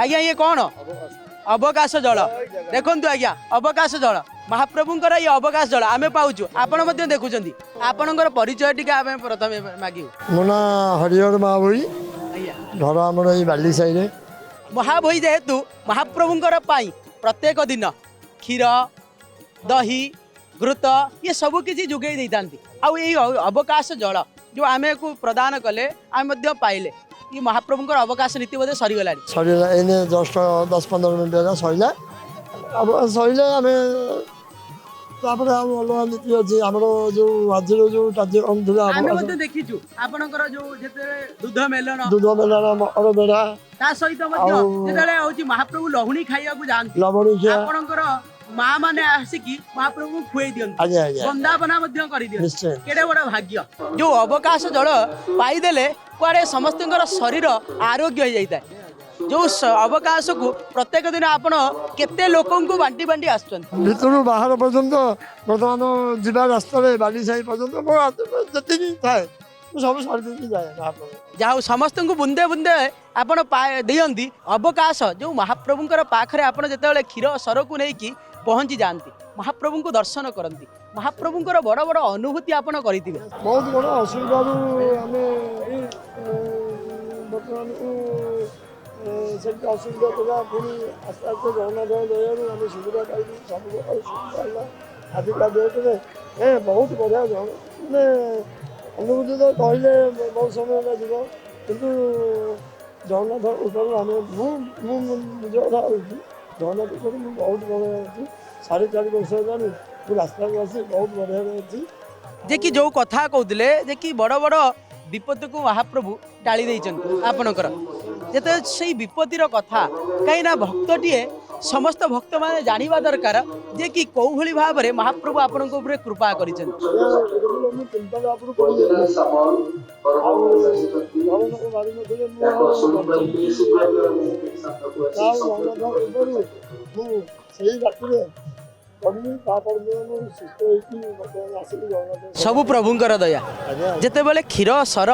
आज्ञा ये कौन अवकाश जल देखु आज्ञा अवकाश जल महाप्रभुंकर ये अवकाश जल आम पाचु आपण देखुं आपणकर परिचय टी आम प्रथम मागू मो ना हरिहर महाभोई घर आम बाली साई महाभोई जेहेतु महाप्रभुंकर पाई प्रत्येक दिन क्षीर दही घृत ये सब किसी जोगे दे अवकाश जल जो आम को प्रदान कले आम पाइले ये महाप्रभुंकर अवकाश नीति बोधे सरीगला सरीला एने जस्ट 10-15 मिनट सरीला अब सरीला आम तापर अलग नीति अच्छी आम जो आज जो कार्यक्रम देखीचु आपनकर जो दूध मेलन मकर बेड़ा ता सहित महाप्रभु लहुणी खाइया जाती लवणी आपनकर माँ माने आसिकी महाप्रभु खुए दियंती वंदापना कर केड़े बड़ भाग्य जो अवकाश जल पाईदेले कुआड़े समस्तଙ୍କର शरीर आरोग्य हो जाता है जो अवकाश को प्रत्येक दिन आपण केते लोकों को बांटी बांटी आसुछन भितर बाहर पर्यंत बर्तमान जिला रास्ता बाली साई पर्यंत जी थाए सब सारी जाए जहाँ समस्त को बुंदे बुंदे आपण दियंती अवकाश जो महाप्रभुंकर पाखरे आपण जेतेबेले क्षीर सर को लेकिन पहुँची जाती महाप्रभु को दर्शन करती महाप्रभुंकर बड़ बड़ अनुभूति आपण करिथिबे बहुत बड़ असुविधा आम बर्तमान को से असुविधा था पुणी आस्ते आस्ते जगन्नाथ दयारू आम सुविधा पाई सब सुविधा आजिका डेट में बहुत बढ़िया मैंने अनुभूति तो कहले बहुत समय लगे किंतु जगन्नाथ ऊपर आम निज कथा जगन्नाथ ऊपर बहुत बढ़िया अच्छी 4.5 वर्ष जानी रास्ता को आसी बहुत बढ़िया अच्छी जे कि जो कथा कहते जे कि बड़ बड़ विपत्ति को महाप्रभु टाली देइछन आपनकर जेते से विपत्तिर कथा कहीं भक्तटीए समस्त भक्त माने जानिबा दरकार जे कि कौ भली भाव में महाप्रभु आपन को ऊपर कृपा करिछन सबु प्रभुंकर दया जेते बेले क्षीर सर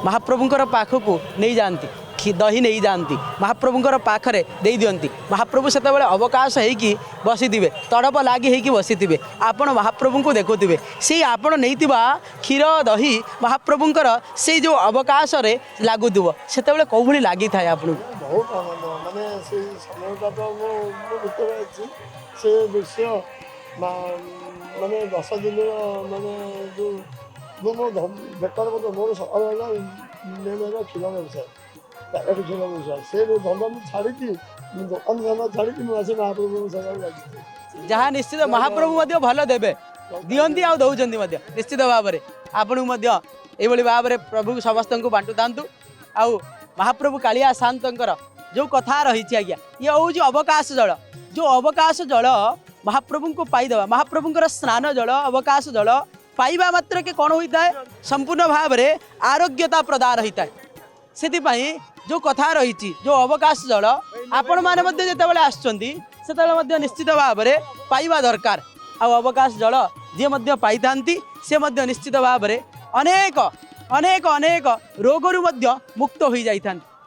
महाप्रभुंकर पाखक नहीं जाती दही नहीं जाती महाप्रभुंकर पाखरे दे दियंती महाप्रभु से अवकाश होगी बसी थे तड़प लगी होगी बसी थे आपण महाप्रभु को देखुवे से आपण नहीं क्षीर दही महाप्रभुंकर से जो अवकाश लगुव से कौ भली लगी था आपन बहुत आनंद माने से समयटा तो मो से दृश्य माने 10 दिन माने जो मो बेपार मोर सकाल क्षीर व्यवसाय क्षीर व्यवसाय से धंदा छाड़ी दुकान धंदा छाड़ी मुझे महाप्रभु सेवा लगी जहाँ निश्चित महाप्रभु भल देवे दियंती आ दौरान निश्चित भाव में आपन ये भाव में प्रभु समस्त को बांटू था आउ महाप्रभु कालिया शांतर जो कथा रही आज्ञा ये हूँ अवकाश जल जो अवकाश जल महाप्रभु को पाईदेवा महाप्रभुंर स्नान जल अवकाश जल पाइबा मात्र के कौन होता है संपूर्ण भाव में आरोग्यता प्रदान होता है से जो कथा रही जो अवकाश जल आपण मैंने जितेबाला आसते निश्चित भाव में पाइबा दरकार आ अवकाश जल जी पाई था से निश्चित भाव में अनेक अनेक अनेक रोगरू मुक्त हो जाता